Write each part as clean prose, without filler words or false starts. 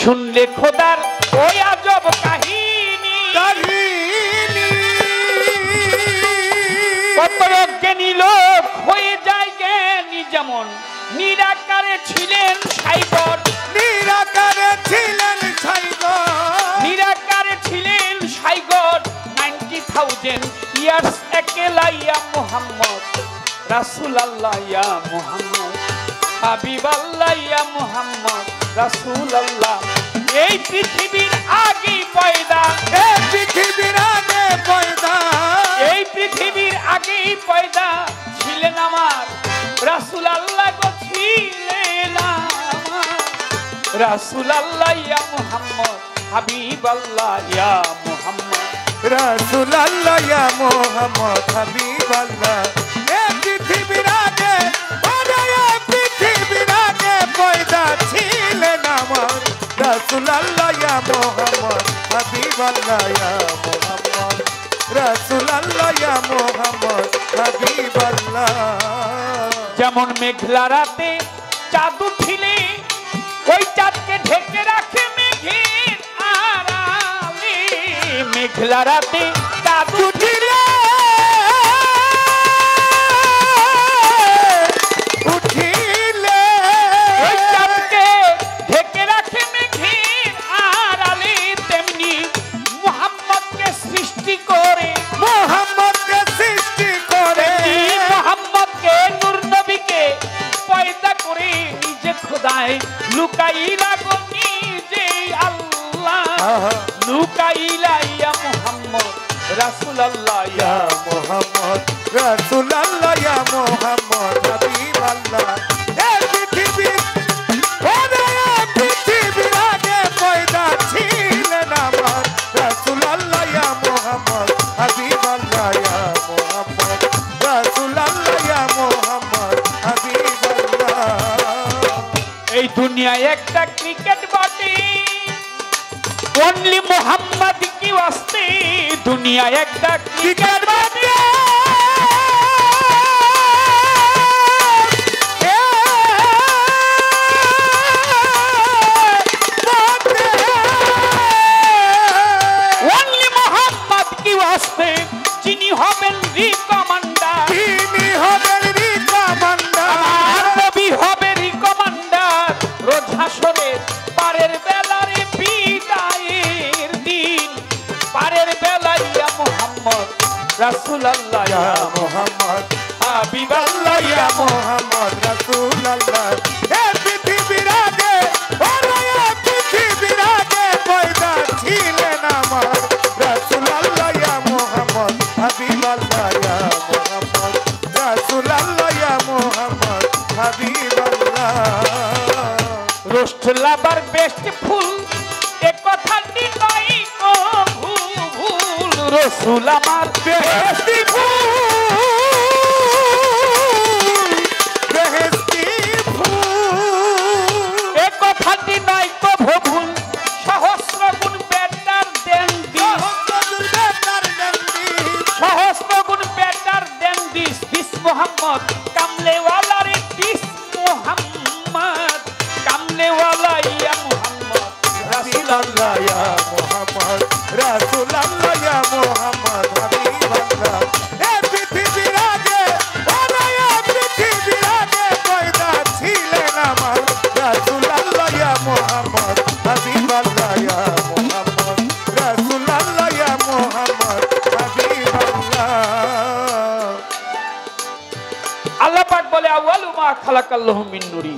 শুনলে খোদার ওই আজব কাহিনী কত জ্ঞানী লোক হয়ে যায় জ্ঞানী যেমন নিরাকারে ছিলেন সাইগর নিরাকারে ছিলেন সাইগর 90,000 ইয়ার্স একেলা ইয়া মুহাম্মদ রাসূলুল্লাহ ইয়া মুহাম্মদ হাবিবাল্লাহ ইয়া মুহাম্মদ রাসূলুল্লাহ এই পৃথিবীর আগে পয়দা ছিলেন আমার রাসূলুল্লাহ গো ছিলেন আমার রাসূলুল্লাহ ইয়া মুহাম্মদ হাবিবাল্লাহ ইয়া মুহাম্মদ রাসূলুল্লাহ ইয়া মুহাম্মদ হাবিবাল্লাহ এই পৃথিবীর আগে পয়দা ছিলেন আমার রাসূলুল্লাহ ইয়া মুহাম্মদ হাবিবাল্লাহ ইয়া মুহাম্মদ রাসূলুল্লাহ ইয়া মুহাম্মদ হাবিবাল্লাহ যেমন মেঘলা রাতে চাঁদ উঠিলে ওই চাঁদকে ঢেকে রাখে মেঘের আড়ালে মেঘলা রাতে চাঁদ উঠিলে ওই চাঁদকে ঢেকে রাখে মেঘের আড়ালে তেমনি মুহাম্মদকে সৃষ্টি করে মুহাম্মদকে নূর নবীকে পয়দা করে নিজে খোদায় লুকাইলা গো নিজে আল্লাহ লুকাইলা ইয়া মুহাম্মদ রাসূলুল্লাহ ইয়া মুহাম্মদ রাসূলুল্লাহ ইয়া মুহাম্মদ হাবিবাল্লাহ এই পৃথিবীর আগে পয়দা ছিলেন আমার রাসূলুল্লাহ ইয়া মুহাম্মদ হাবিবাল্লাহ ইয়া মুহাম্মদ রাসূলুল্লাহ ইয়া মুহাম্মদ হাবিবাল্লাহ এই দুনিয়ায় একটা ক্রিকেট বটে অনলি মুহাম্মদ কি ওয়াস্তে দুনিয়ায় একটা ক্রিকেট বটে অনলি মুহাম্মদ কি ওয়াস্তে যিনি হবেন রিকমান্ডার আমার নবী হবে রিকমান্ডার রোজ হাসরের পারের বেলারে বিদায়ের দিন পারের বেলায় ইয়া মুহাম্মদ রাসূলুল্লাহ ইয়া মুহাম্মদ হাবিবাল্লাহ ইয়া মুহাম্মদ রাসূলুল্লাহ এই পৃথিবীর আগে পয়দা ছিলেন আমার রাসূলুল্লাহ ইয়া মুহাম্মদ হাবিবাল্লাহ ইয়া মুহাম্মদ রাসূলুল্লাহ ইয়া মুহাম্মদ হাবিবাল্লাহ রোস্ট লাভার বেস্ট ফুল এ কথাটি নয় গো ভুল রাসূল আমার বেস্ট ফুল এ কথাটি নয় গো ভুল সহস্র গুণ বেটার দেন দিস মুহাম্মদ কামলেওয়ালা রে দিস মুহাম্মদ কামলেওয়ালা ইয়া মুহাম্মদ রাসূলুল্লাহ ইয়া মুহাম্মদ রাসূলুল্লাহ ইয়া মুহাম্মদ হাবিবাল্লাহ এই পৃথিবীর আগে পয়দা ছিলেন আমার রাসূলুল্লাহ ইয়া মুহাম্মদ হাবিবাল্লাহ ইয়া মুহাম্মদ রাসূলুল্লাহ ইয়া মুহাম্মদ হাবিবাল্লাহ আল্লাহ পাক বলে আউয়ালু মা খালাকাল্লাহু মিন নূরি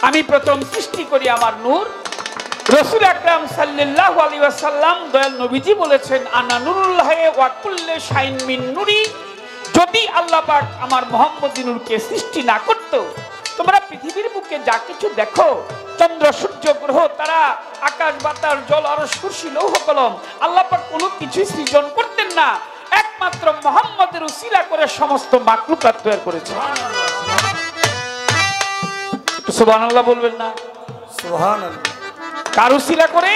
আমি প্রথম সৃষ্টি করি আমার নূর রাসূল আকরাম সাল্লাল্লাহু আলাইহি ওয়াসাল্লাম দয়াল নবীজি বলেছেন আনা নূরুল্লাহ ওয়া কুল্লু শাইইন মিন নূরি যদি আল্লাহ পাক আমার মুহাম্মদী নূরকে সৃষ্টি না করত তোমরা পৃথিবীর বুকে যা কিছু দেখো চন্দ্র সূর্য গ্রহ তারা আকাশ বাতাস জল আরশ কুরসি লৌহ কলম আল্লাহ পাক কোনো কিছু সৃজন করতেন না একমাত্র মুহাম্মদের উসিলা করে সমস্ত মাখলুকাত তৈরি করেছেন সুবহানাল্লাহ বলবেন না সুবহানাল্লাহ কার উসিলা করে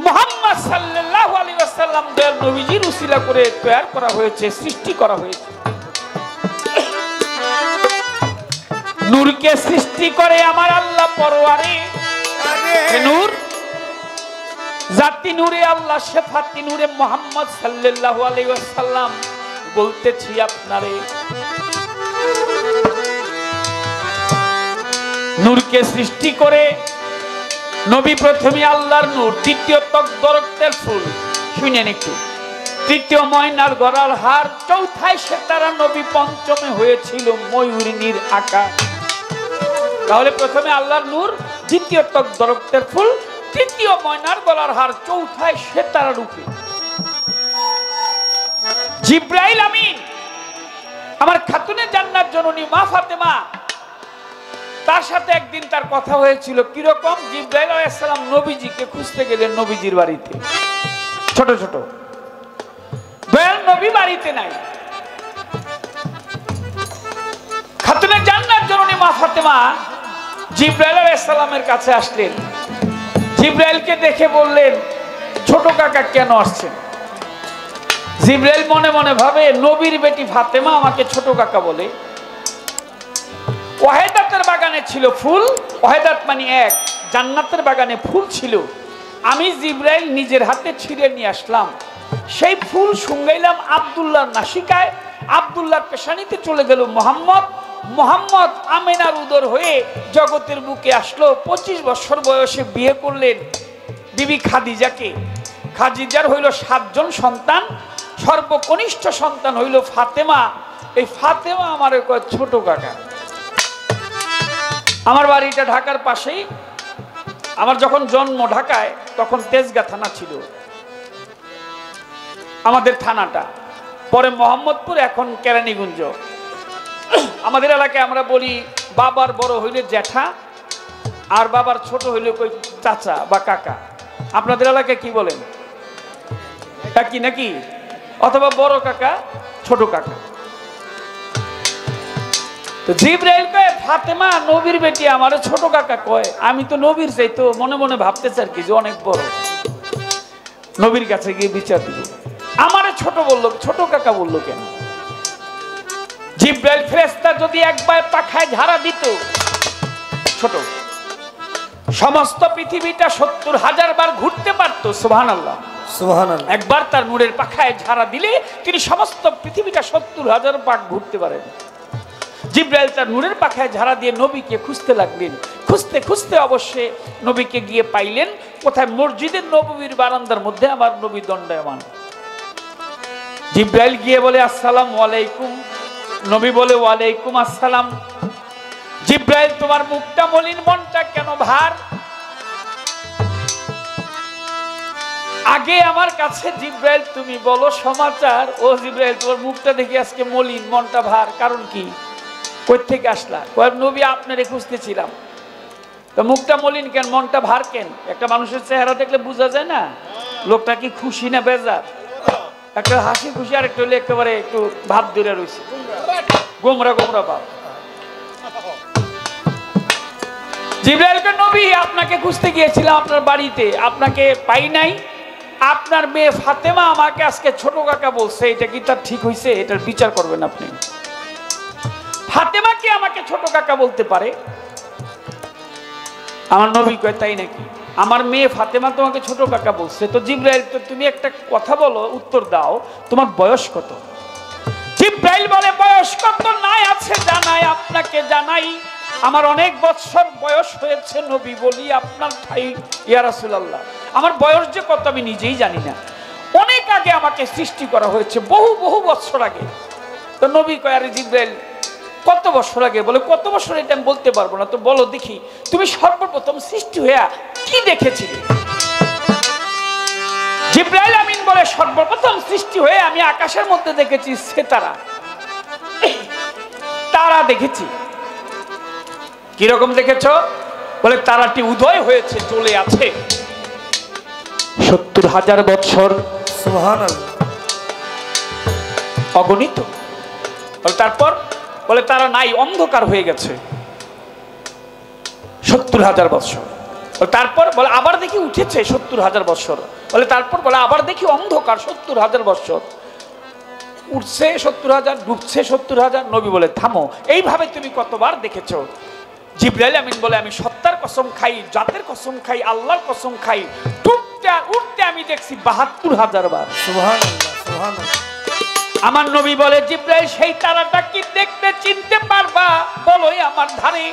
মুহাম্মদ সাল্লাল্লাহু আলাইহি ওয়াসাল্লাম দয়াল নবীজির উসিলা করে তৈরি করা হয়েছে সৃষ্টি করা হয়েছে নূরকে সৃষ্টি করে আমার আল্লাহ পরওয়ারে। নূর জাতি নূরে আল্লাহ, শেফাতি নূরে মুহাম্মদ সাল্লাল্লাহু আলাইহি ওয়াসাল্লাম। বলতেছি আপনারে, নূরকে সৃষ্টি করে নবী প্রথমে আল্লাহর নূর, দ্বিতীয় তকদরতের ফুল, শুনেন একটু, তৃতীয় ময়নার গলার হার, চৌথায় সেতারা নবী, পঞ্চমে হয়েছিল ময়ূরিনীর আকার। তাহলে প্রথমে আল্লাহর নূর, দ্বিতীয় তকদরতের ফুল, তৃতীয় ময়নার গলার হার, চৌথায় সেতারা রূপে। জিব্রাইল আমিন আমার খাতুনে জান্নাত জননী মা ফাতেমা, তার সাথে একদিন তার কথা হয়েছিল। কিরকম? জিব্রাইল আলাইহিস সালাম নবীজিকে খুঁজতে গেলেন নবীজির বাড়িতে, ছোট ছোট, দয়াল নবী বাড়িতে নাই। খাতুনে জান্নাত জননী মা ফাতেমা জিব্রাইল আলাইহিস সালামের কাছে আসলেন। জিব্রাইলকে দেখে বললেন, ছোট কাকা কেন আসছেন? জিব্রাইল মনে মনে ভাবে, নবীর বেটি ফাতেমা আমাকে ছোট কাকা বলে। ওয়াহেদাতের বাগানে ছিল ফুল, ওয়াহেদাত মানে এক, জান্নাতের বাগানে ফুল ছিল। আমি জিব্রাইল নিজের হাতে ছিঁড়ে নিয়ে আসলাম, সেই ফুল শুঙ্গাইলাম আব্দুল্লাহর নাসিকায়, আব্দুল্লাহর পেশানিতে চলে গেল মোহাম্মদ। মোহাম্মদ আমেনার উদর হয়ে জগতের বুকে আসলো। 25 বছর বয়সে বিয়ে করলেন বিবি খাদিজাকে। খাদিজার হইল 7 জন সন্তান, সর্বকনিষ্ঠ সন্তান হইল ফাতেমা। এই ফাতেমা আমার ছোট কাকা। আমার বাড়িটা ঢাকার পাশেই। আমার যখন জন্ম ঢাকায়, তখন তেজগাঁ থানা ছিল আমাদের থানাটা, পরে মোহাম্মদপুর, এখন কেরানীগঞ্জ। আমাদের এলাকায় আমরা বলি বাবার বড় হইলে জ্যাঠা, আর বাবার ছোট হইলে কই চাচা বা কাকা। আপনাদের এলাকায় কি বলেন? একই নাকি? অথবা বড় কাকা, ছোট কাকা। তো জিব্রাইল কয়, ফাতেমা নবীর বেটি আমারে ছোট কাকা কয়। আমি তো নবীর চাই, তো মনে মনে ভাবতেছি আর কি যে অনেক বড়। নবীর কাছে গিয়ে বিচার দিল, আমারে ছোট বললো, ছোট কাকা বললো কেন? জিব্রাইল ফেরেশতা যদি একবার পাখায় ঝাড়া দিত, ছোট, সমস্ত পৃথিবীটা 70,000 বার ঘুরতে পারতো। সুবহানাল্লাহ, সুবহানাল্লাহ। একবার তার নূরের পাখায় ঝাড়া দিলে তিনি সমস্ত পৃথিবীটা 70,000 পাক ঘুরতে পারেন। জিব্রাইল তার নূরের পাখায় ঝাড়া দিয়ে নবীকে খুঁজতে লাগলেন। খুঁজতে খুঁজতে অবশ্যই নবীকে গিয়ে পাইলেন কোথায়? মসজিদের নববীর বারান্দার মধ্যে আমার নবী দণ্ডায়মান। জিব্রাইল গিয়ে বলে, আসসালামু আলাইকুম। নবী বলে, ওয়ালাইকুম আসসালাম। জিব্রাইল, তোমার মুখটা মলিন, মনটা কেন ভার? আগে আমার কাছে জিব্রাইল তুমি বলো সমাচার। ও জিব্রাইল, তোমার মুখটা দেখি আজকে মলিন, মনটা ভার, কারণ কি? কই থেকে আসলা? নবী আপনারে খুঁজতেছিলাম। তো মুখটা মলিন কেন, মনটা ভার কেন? একটা মানুষের চেহারা দেখলে বোঝা যায় না লোকটা কি খুশি না বেজার। একটা হাসি খুশি, আর একটা হলে একেবারে একটু ভাব ধরে রয়েছে, গোমরা গোমরা ভাব। জিব্রাইলকে, নবী আপনাকে খুঁজতে গিয়েছিলাম আপনার বাড়িতে, আপনাকে পাই নাই। আপনার মেয়ে ফাতেমা আমাকে আজকে ছোট কাকা বলছে, এটা কি তার ঠিক হয়েছে? এটার বিচার করবেন আপনি। ফাতেমা কি আমাকে ছোট কাকা বলতে পারে? আমার নবী কয়, তাই নাকি? আমার মেয়ে ফাতেমা তোমাকে ছোট কাকা বলছে। তো জিব্রাইল, তো তুমি একটা কথা বলো, উত্তর দাও, তোমার বয়স কত? জিব্রাইল বলে, বয়স কত নাই আছে জানাই, আপনাকে জানাই। আমার অনেক বছর বয়স হয়েছে নবী, বলি আপনার ঠাই ইয়া রাসূলুল্লাহ। আমার বয়স যে কত আমি নিজেই জানি না। অনেক আগে আমাকে সৃষ্টি করা হয়েছে, বহু বহু বছর আগে। তো নবী কয়, আরে জিব্রাইল কত বছর আগে? বলে, কত বছর এটা আমি বলতে পারবো না। তো বলো দেখি, তুমি সর্বপ্রথম সৃষ্টি হইয়া কি দেখেছিলে? জিব্রাইল আমিন বলে, সর্বপ্রথম সৃষ্টি হয়ে আমি আকাশের মধ্যে দেখেছি সিতারা, তারা দেখেছি। কিরকম দেখেছ? বলে, তারাটি উদয় হয়েছে, চলে আছে 70,000 বছর। সুবহানাল্লাহ, অগণিত। তারপর বলে, তারা নাই, অন্ধকার হয়ে গেছে 70,000 বছর। তারপর বলে, আবার দেখি উঠেছে 70,000 বছর। বলে, তারপর বলে, আবার দেখি অন্ধকার 70,000 বছর। উঠছে 70,000, ডুবছে 70,000। নবী বলে, থামো, এইভাবে তুমি কতবার দেখেছো? জিবরাইল আমিন বলে আমি সত্তার কসম খাই, জাতের কসম খাই, আল্লাহর কসম খাই, উঠতে আমি দেখছি ৭২,০০০ বার। সুবহানাল্লাহ সুবহানাল্লাহ। আমার নবী বলে জিবরাইল সেই তারাটা কি দেখতে চিনতে পারবা? বলোই আমার ধারে।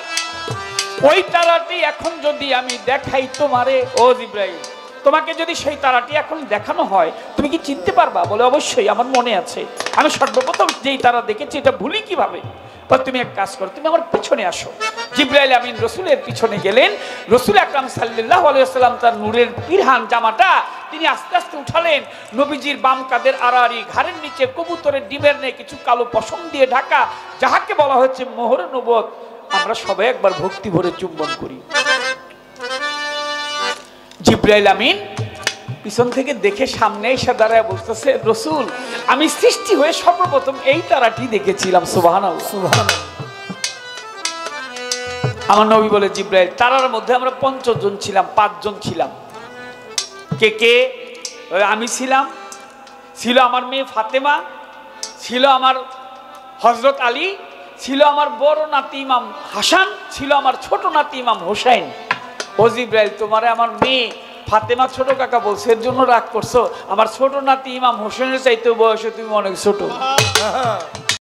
ওই তারাটি এখন যদি আমি দেখাই তোমারে, ও জিবরাইল তোমাকে যদি সেই তারাটি এখন দেখানো হয় তুমি কি চিনতে পারবা? বলে অবশ্যই, আমার মনে আছে, আমি সর্বপ্রথম যেই তারা দেখেছি এটা ভুলি কিভাবে। তুমি এক কাজ করো, তুমি আমার পিছনে আসো। জিবরাইল আমিন রসুলের পিছনে গেলেন। রসুল আকরাম সাল্লাল্লাহু আলাইহি ওয়াসাল্লাম তার নূরের পিরহান জামাটা তিনি আস্তে আস্তে উঠালেন। নবীজির বাম কাঁধের আড়াআড়ি, ঘাড়ের নিচে কবুতরের ডিমের নেই কিছু কালো পশম দিয়ে ঢাকা, যাহাকে বলা হচ্ছে মোহরে নবুয়ত। আমরা সবাই একবার ভক্তি ভরে চুম্বন করি। জিবরাইল আমিন পিছন থেকে দেখে সামনে এসে দাঁড়ায় বলতেছে, রসুল আমি সৃষ্টি হয়ে সর্বপ্রথম এই তারাটি দেখেছিলাম। সুবহানাল্লাহ সুবহানাল্লাহ। আমার নবী বলে জিবরাইল তারার মধ্যে আমরা ৫০ জন ছিলাম, ৫ জন ছিলাম। কে কে? আমি ছিলাম, ছিল আমার মেয়ে ফাতেমা, ছিল আমার হযরত আলী, ছিল আমার বড় নাতি ইমাম হাসান, ছিল আমার ছোট নাতি ইমাম হোসেন। ও জিবরাইল তোমারে আমার মেয়ে ফাতেমা ছোট কাকা বলছে, এর জন্য রাগ করছো? আমার ছোট নাতি ইমাম হোসেনের চাইতে বয়সে তুমি অনেক ছোট।